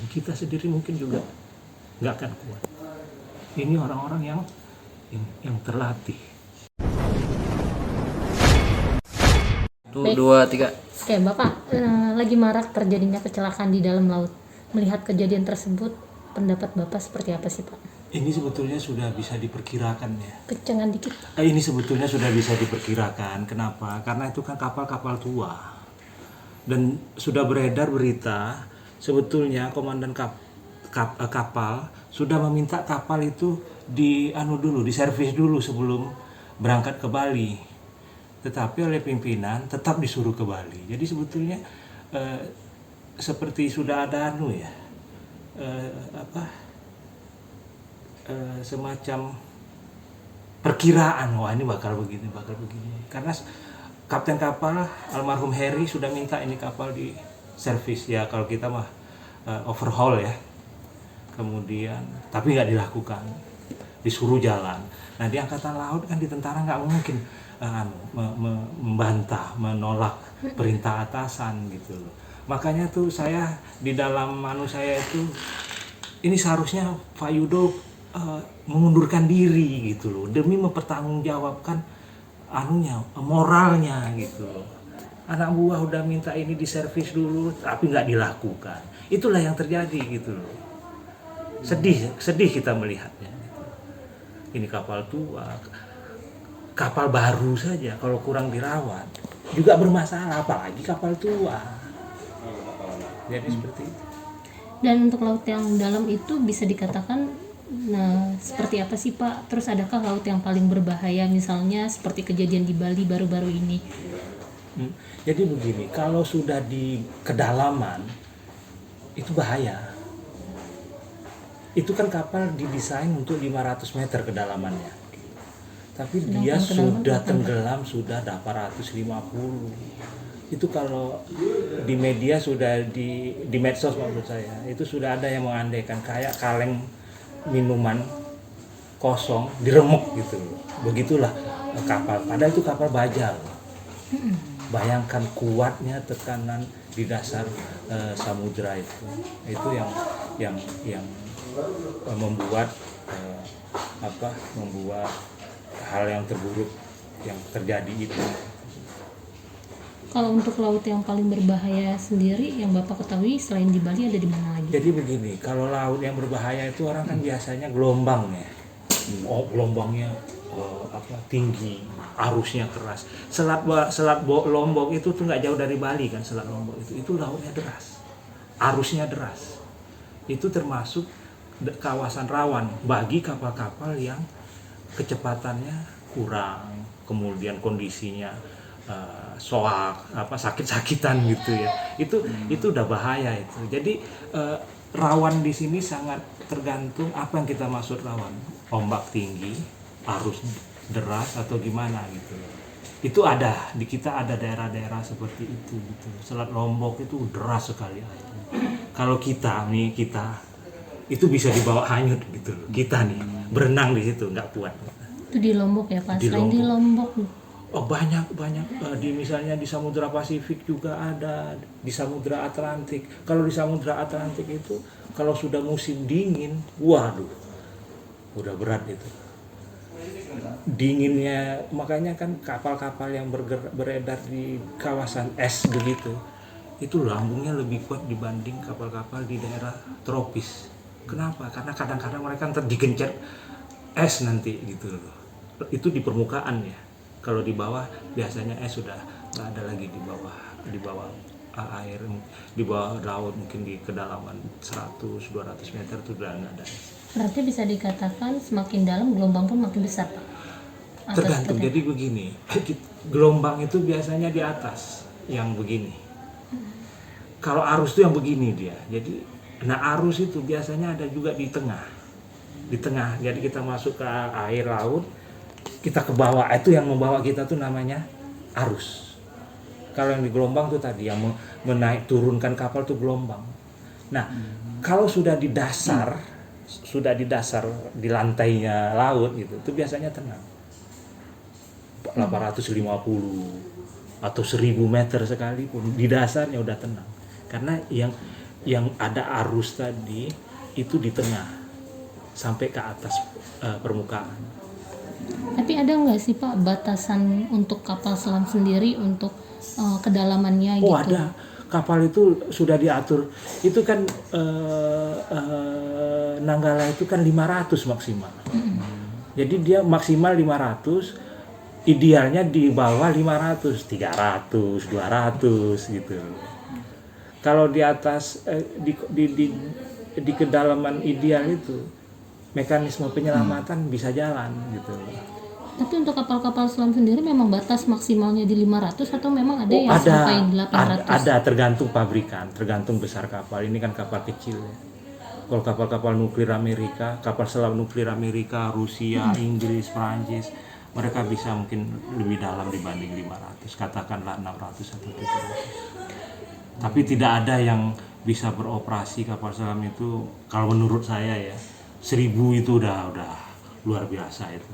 kita sendiri mungkin juga nggak akan kuat. Ini orang-orang yang terlatih. Baik. 2, 3. Oke, Bapak, lagi marak terjadinya kecelakaan di dalam laut. Melihat kejadian tersebut, pendapat Bapak seperti apa sih, Pak? Ini sebetulnya sudah bisa diperkirakan ya. Kencengan dikit. Ini sebetulnya sudah bisa diperkirakan. Kenapa? Karena itu kan kapal-kapal tua. Dan sudah beredar berita, sebetulnya komandan kapal sudah meminta kapal itu diservis dulu sebelum berangkat ke Bali. Tetapi oleh pimpinan tetap disuruh ke Bali. Jadi sebetulnya seperti sudah ada semacam perkiraan, wah ini bakal begini. Karena kapten kapal almarhum Harry sudah minta ini kapal di servis ya, kalau kita mah overhaul ya. Kemudian tapi nggak dilakukan, disuruh jalan. Nah di angkatan laut kan, di tentara nggak mungkin membantah, menolak perintah atasan gitu loh. Makanya tuh saya di dalam saya itu, ini seharusnya Pak Yudo mengundurkan diri gitu loh, demi mempertanggungjawabkan moralnya gitu loh. Anak buah udah minta ini diservis dulu tapi nggak dilakukan. Itulah yang terjadi gitu loh. Sedih kita melihatnya gitu. Ini kapal tua, kapal baru saja kalau kurang dirawat juga bermasalah, apalagi kapal tua. Jadi seperti itu. Dan untuk laut yang dalam itu bisa dikatakan seperti apa sih, Pak? Terus adakah laut yang paling berbahaya, misalnya seperti kejadian di Bali baru-baru ini? Jadi begini, kalau sudah di kedalaman itu bahaya. Itu kan kapal didesain untuk 500 meter kedalamannya. Tapi dia sudah tenggelam sudah 850. Itu kalau di media sudah di medsos maksud saya, itu sudah ada yang mengandaikan kayak kaleng minuman kosong diremuk gitu. Begitulah kapal, padahal itu kapal baja. Bayangkan kuatnya tekanan di dasar samudra itu yang membuat membuat hal yang terburuk yang terjadi itu. Kalau untuk laut yang paling berbahaya sendiri yang Bapak ketahui selain di Bali ada di mana lagi? Jadi begini, kalau laut yang berbahaya itu orang kan biasanya gelombang ya. Gelombangnya tinggi, arusnya keras. Selat Lombok itu tuh nggak jauh dari Bali kan, Selat Lombok itu lautnya deras, arusnya deras. Itu termasuk kawasan rawan bagi kapal-kapal yang kecepatannya kurang, kemudian kondisinya sakit-sakitan gitu ya. Itu udah bahaya itu. Jadi rawan di sini sangat tergantung apa yang kita maksud rawan. Ombak tinggi, arus deras atau gimana gitu. Itu ada di kita, ada daerah-daerah seperti itu gitu. Selat Lombok itu deras sekali airnya. Kalau kita itu bisa dibawa hanyut gitu loh. Kita nih berenang di situ nggak kuat. Itu di Lombok ya, Pak? Selain di Lombok. Banyak misalnya di Samudra Pasifik juga ada, di Samudra Atlantik. Kalau di Samudra Atlantik itu kalau sudah musim dingin, waduh, udah berat itu. Dinginnya, makanya kan kapal-kapal yang beredar di kawasan es begitu, itu lambungnya lebih kuat dibanding kapal-kapal di daerah tropis. Kenapa? Karena kadang-kadang mereka digencet es nanti gitu loh. Itu di permukaan ya. Kalau di bawah biasanya sudah nggak ada lagi di bawah air, di bawah laut mungkin di kedalaman 100-200 meter itu udah nggak ada. Berarti bisa dikatakan semakin dalam gelombang pun makin besar, Pak? Tergantung. Jadi begini, gelombang itu biasanya di atas yang begini. Kalau arus itu yang begini dia. Jadi arus itu biasanya ada juga di tengah. Jadi kita masuk ke air laut, kita ke bawah, itu yang membawa kita tuh namanya arus. Kalau yang di gelombang tuh tadi yang turunkan kapal tuh gelombang. Nah, kalau sudah di dasar di lantainya laut gitu, itu biasanya tenang. 850 atau 1000 meter sekalipun di dasarnya udah tenang. Karena yang yang ada arus tadi itu di tengah sampai ke atas permukaan. Tapi ada nggak sih Pak batasan untuk kapal selam sendiri untuk kedalamannya Oh gitu? ada, kapal itu sudah diatur. Itu kan Nanggala itu kan 500 maksimal. Jadi dia maksimal 500, idealnya di bawah 500, 300, 200 gitu. Kalau di atas di kedalaman ideal itu mekanisme penyelamatan bisa jalan gitu. Tapi untuk kapal-kapal selam sendiri memang batas maksimalnya di 500 atau memang ada yang ada, sampai 800? ada tergantung pabrikan, tergantung besar kapal. Ini kan kapal kecil ya. Kalau kapal-kapal nuklir Amerika, kapal selam nuklir Amerika, Rusia, Inggris, Prancis, mereka bisa mungkin lebih dalam dibanding 500, katakanlah 600 atau 700. Tapi tidak ada yang bisa beroperasi kapal selam itu, kalau menurut saya ya, 1000 itu udah luar biasa itu.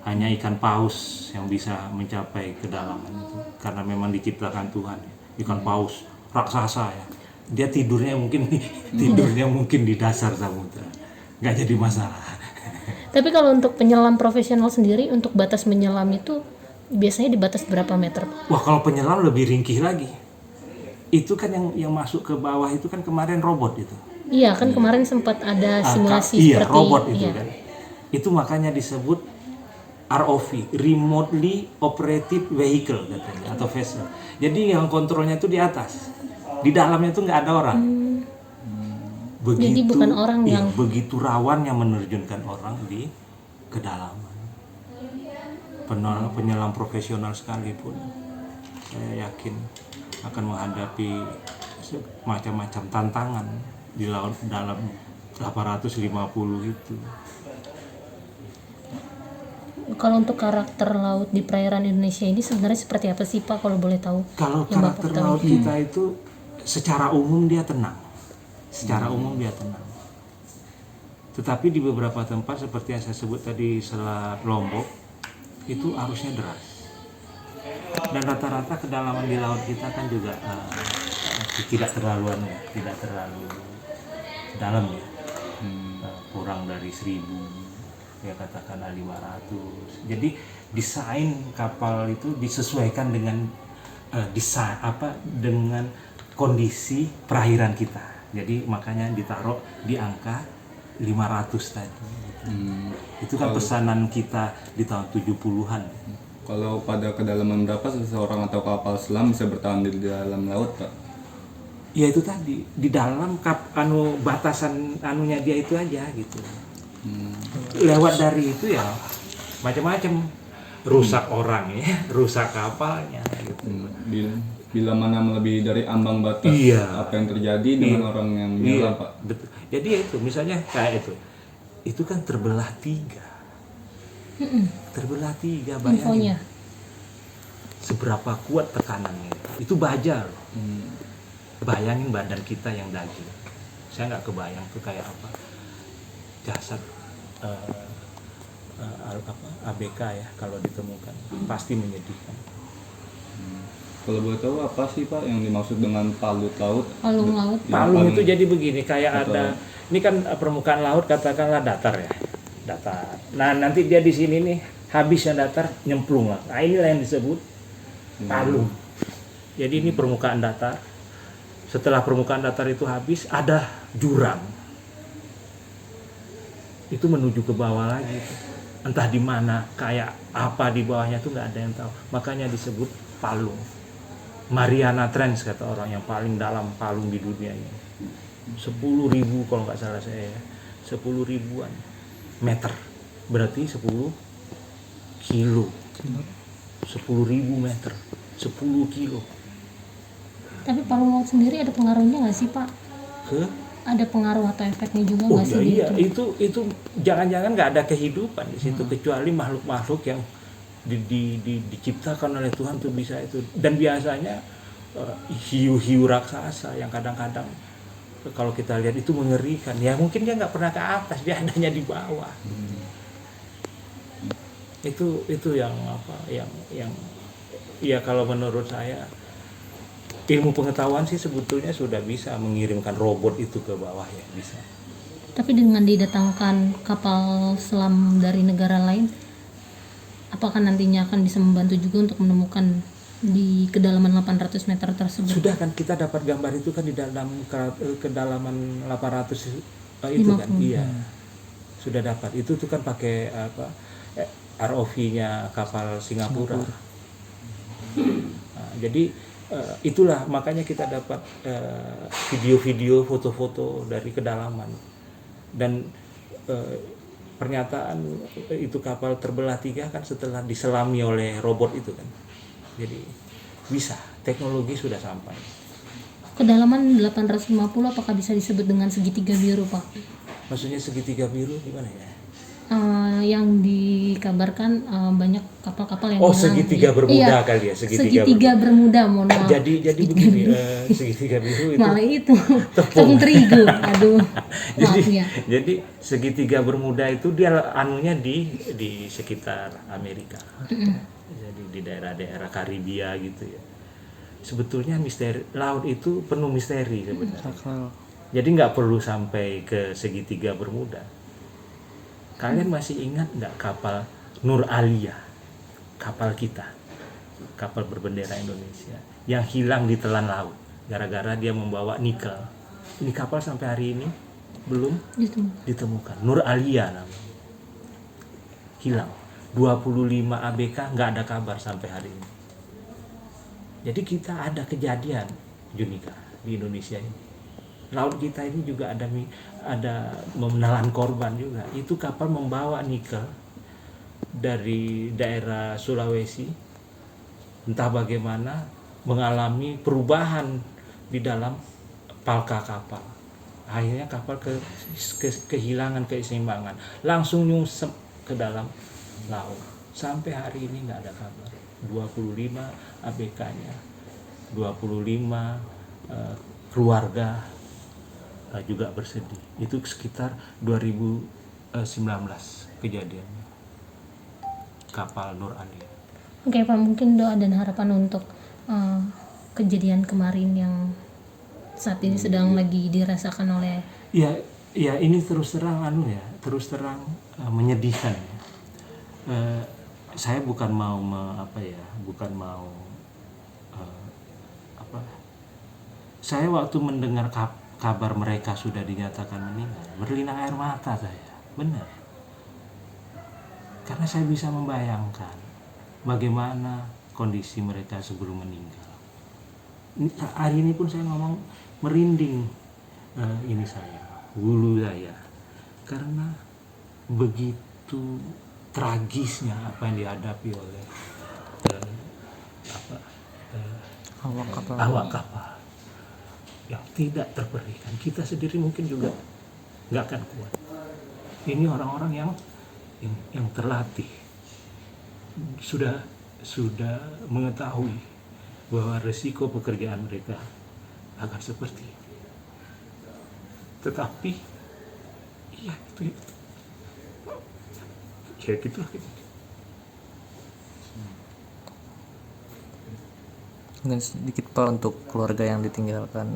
Hanya ikan paus yang bisa mencapai kedalaman itu, karena memang diciptakan Tuhan. Ikan paus raksasa ya, dia tidurnya mungkin di dasar samudra, nggak jadi masalah. Tapi kalau untuk penyelam profesional sendiri, untuk batas menyelam itu biasanya di batas berapa meter Pak? Wah, kalau penyelam lebih ringkih lagi. Itu kan yang masuk ke bawah itu kan kemarin robot itu. Iya kan kemarin sempat ada simulasi Iya, seperti robot itu iya. kan. Itu makanya disebut ROV, Remotely Operated Vehicle katanya, atau vessel. Jadi yang kontrolnya itu di atas, di dalamnya itu nggak ada orang. Begitu, Jadi bukan orang yang begitu rawan yang menerjunkan orang di kedalaman. Penyelam profesional sekalipun, saya yakin akan menghadapi macam-macam tantangan di laut dalam 850 itu. kalau untuk karakter laut di perairan Indonesia ini sebenarnya seperti apa sih Pak kalau boleh tahu? Kalau Yang Bapak karakter tahu. laut kita itu secara umum dia tenang. Secara umum dia tenang. Tetapi di beberapa tempat seperti yang saya sebut tadi, Selat Lombok, itu arusnya deras. Dan rata-rata kedalaman di laut kita kan juga tidak terlalu dalam ya. Kurang dari 1000, ya katakanlah 500. Jadi desain kapal itu disesuaikan dengan dengan kondisi perairan kita. Jadi makanya ditaruh di angka 500 tadi. Itu kan pesanan kita di tahun 70-an. Kalau pada kedalaman berapa seseorang atau kapal selam bisa bertahan di dalam laut, Pak? Ya itu tadi, di dalam batasan anunya dia itu aja gitu. Lewat dari itu ya macam-macam, rusak orang ya, rusak kapalnya gitu. Bila mana melebihi dari ambang batas, Iya. apa yang terjadi dengan orang yang menyelam, Pak? Betul. Jadi itu misalnya kayak itu kan terbelah 3. Terbelah 3, bayangin. Infonya. Seberapa kuat tekanannya itu baja loh. Bayangin badan kita yang daging, saya nggak kebayang tuh kayak apa jasad ABK ya kalau ditemukan, pasti menyedihkan. Kalau boleh tahu apa sih Pak yang dimaksud dengan palut laut? Palung laut. Palung itu jadi begini, kayak ada, ini kan permukaan laut katakanlah datar ya, datar. Nah nanti dia di sini nih habis yang datar nyemplung lah. Nah inilah yang disebut palung. Jadi ini permukaan datar. Setelah permukaan datar itu habis, ada jurang. Itu menuju ke bawah lagi. Entah di mana, kayak apa di bawahnya tuh nggak ada yang tahu. Makanya disebut palung. Mariana Trench kata orang, yang paling dalam palung di dunia ini. 10.000 kalau nggak salah saya ya. 10.000-an meter. Berarti 10 kilo. 10.000 meter. 10 kilo. Tapi palung laut sendiri ada pengaruhnya nggak sih Pak? Ada pengaruh atau efeknya juga nggak sih? Iya, itu jangan-jangan nggak ada kehidupan di situ kecuali makhluk-makhluk yang diciptakan oleh Tuhan tuh bisa itu. Dan biasanya hiu-hiu raksasa yang kadang-kadang kalau kita lihat itu mengerikan. Ya mungkin dia nggak pernah ke atas, dia adanya di bawah. Itu yang ya kalau menurut saya ilmu pengetahuan sih sebetulnya sudah bisa mengirimkan robot itu ke bawah ya, bisa. Tapi dengan didatangkan kapal selam dari negara lain, apakah nantinya akan bisa membantu juga untuk menemukan di kedalaman 800 meter tersebut? Sudah kan kita dapat gambar itu kan di dalam kedalaman 800 itu kan, iya. Sudah dapat. Itu tuh kan pakai apa? ROV-nya kapal Singapura. Nah, jadi itulah makanya kita dapat video-video, foto-foto dari kedalaman. Dan pernyataan itu kapal terbelah 3 kan setelah diselami oleh robot itu kan. Jadi bisa, teknologi sudah sampai. Kedalaman 850 apakah bisa disebut dengan segitiga biru, Pak? Maksudnya segitiga biru gimana ya? Yang dikabarkan banyak kapal-kapal yang Oh, hilang. segitiga bermuda kali ya, segitiga bermuda, mohon maaf. Jadi begini, segitiga biru itu Malah itu tepung terigu. Aduh, maaf ya. jadi segitiga bermuda itu dia anunya di sekitar Amerika. Jadi di daerah-daerah Karibia gitu ya. Sebetulnya misteri laut itu penuh misteri sebenarnya. Jadi nggak perlu sampai ke segitiga bermuda. Kalian masih ingat nggak kapal Nur Alia, kapal kita, kapal berbendera Indonesia, yang hilang di telan laut gara-gara dia membawa nikel. Ini kapal sampai hari ini belum ditemukan. Nur Alia namanya, hilang. 25 ABK nggak ada kabar sampai hari ini. Jadi kita ada kejadian, Junika, di Indonesia ini. Laut kita ini juga ada menelan korban juga. Itu kapal membawa nikel dari daerah Sulawesi, entah bagaimana mengalami perubahan di dalam palka kapal. Akhirnya kapal kehilangan keseimbangan, langsung nyungsep ke dalam laut. Sampai hari ini nggak ada kabar. 25 ABK-nya, 25 keluarga juga bersedih. Itu sekitar 2019 kejadiannya, kapal Nur Alia. Oke Pak, mungkin doa dan harapan untuk kejadian kemarin yang saat ini sedang lagi dirasakan oleh. Ya ini terus terang menyedihkan ya. Saya bukan mau saya waktu mendengar kabar mereka sudah dinyatakan meninggal, berlinang air mata saya, benar. Karena saya bisa membayangkan bagaimana kondisi mereka sebelum meninggal. Hari ini pun saya ngomong merinding ini saya, bulu saya, karena begitu tragisnya apa yang dihadapi oleh awak kapal yang tidak terperikan. Kita sendiri mungkin juga nggak akan kuat. Ini orang-orang yang terlatih, sudah mengetahui bahwa resiko pekerjaan mereka akan seperti ini. Tetapi ya itu ya gitulah. Mungkin sedikit Pak untuk keluarga yang ditinggalkan,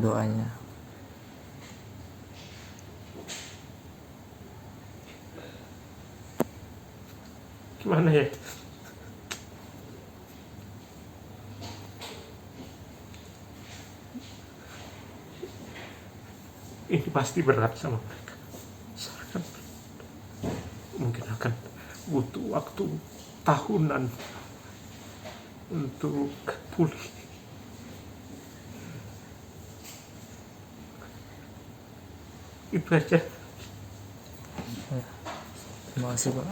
doanya. Gimana ya? Ini pasti berat sama mereka. Mungkin akan butuh waktu tahunan untuk pulih. Itu aja. Terima kasih Pak.